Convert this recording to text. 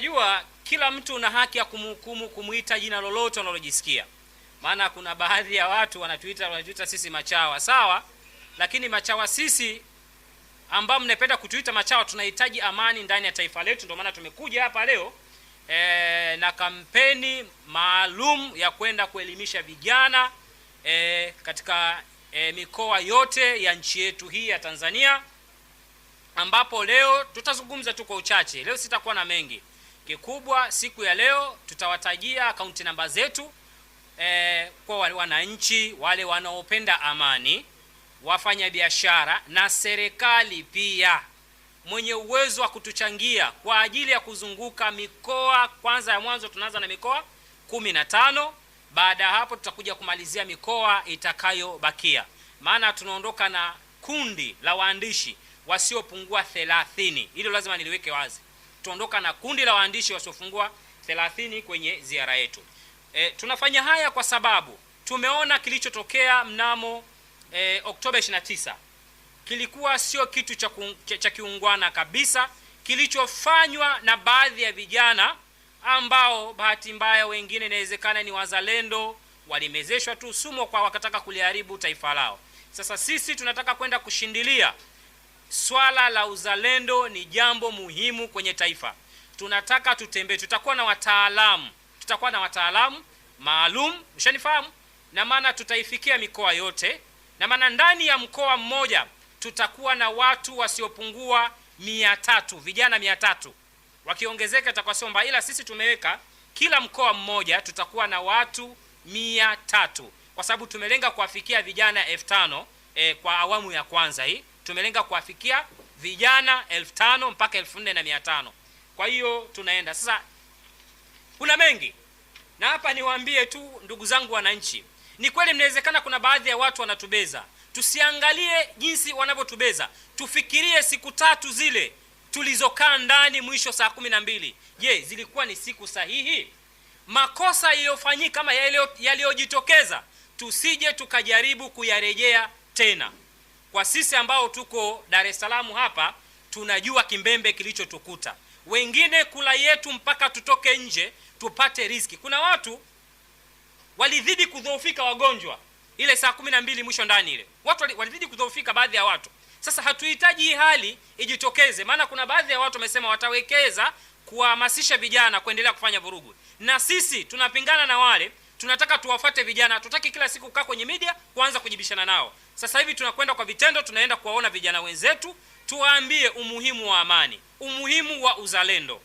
Unajua, kila mtu una haki ya kumhukumu, kumuita jina lolote unalojisikia. Maana kuna baadhi ya watu wanatuita sisi machawa, sawa? Lakini machawa sisi ambao mnapenda kutuita machawa, tunahitaji amani ndani ya taifa letu. Ndio maana tumekuja hapa leo na kampeni maalum ya kwenda kuelimisha vijana katika mikoa yote ya nchi yetu hii ya Tanzania, ambapo leo tutazungumza tu kwa uchache. Leo sitakuwa na mengi. Kikubwa siku ya leo tutawatajia akaunti namba zetu kwa wananchi wale wanaopenda amani, wafanya biashara na serikali pia mwenye uwezo wa kutuchangia kwa ajili ya kuzunguka mikoa. Kwanza ya mwanzo tunaanza na mikoa 15. Baada ya hapo tutakuja kumalizia mikoa itakayobakia, maana tunaondoka na kundi la waandishi wasiopungua 30. Hilo lazima niliweke wazi. Tuondoka na kundi la waandishi wasiopungua 30 kwenye ziara yetu. Tunafanya haya kwa sababu tumeona kilichotokea mnamo Oktoba 29 kilikuwa sio kitu cha kiungwana kabisa, kilichofanywa na baadhi ya vijana ambao bahati mbaya wengine inawezekana ni wazalendo, walimezeshwa tu sumu kwa wakataka kuliharibu taifa lao. Sasa sisi tunataka kwenda kushindilia swala la uzalendo. Ni jambo muhimu kwenye taifa. Tunataka tutembee, tutakuwa na wataalamu maalum, mshanifahamu, na maana tutaifikia mikoa yote, na maana ndani ya mkoa mmoja tutakuwa na watu wasiopungua 300, vijana 300. Wakiongezeka itakuwa sio mbaya, ila sisi tumeweka kila mkoa mmoja tutakuwa na watu 300, kwa sababu tumelenga kuwafikia vijana 5000 kwa awamu ya kwanza hii. Tumelenga kuwafikia vijana 5000 mpaka 4500. Kwa hiyo tunaenda sasa. Kuna mengi, na hapa niwaambie tu ndugu zangu wananchi, ni kweli mnawezekana kuna baadhi ya watu wanatubeza. Tusiangalie jinsi wanavyotubeza, tufikirie siku 3 zile tulizokaa ndani mwisho saa 12. Je, zilikuwa ni siku sahihi? Makosa yaliyofanyika kama yaliyojitokeza tusije tukajaribu kuyarejea tena. Kwa sisi ambao tuko Dar es Salaam hapa, tunajua kimbembe kilichotukuta. Wengine kula yetu mpaka tutoke nje tupate riziki. Kuna watu walidhidi kudhoofika, wagonjwa ile saa 12 mwisho ndani ile. Watu walidhidi kudhoofika, baadhi ya watu. Sasa hatuhitaji hii hali ijitokeze, maana kuna baadhi ya watu wamesema watawekeza kuhamasisha vijana kuendelea kufanya vurugu. Na sisi tunapingana na wale, tunataka tuwafate vijana. Tutaki kila siku kukaa kwenye media kuanza kujibishana nao. Sasa hivi tunakwenda kwa vitendo, tunaenda kuwaona vijana wenzetu, tuwaambie umuhimu wa amani, umuhimu wa uzalendo.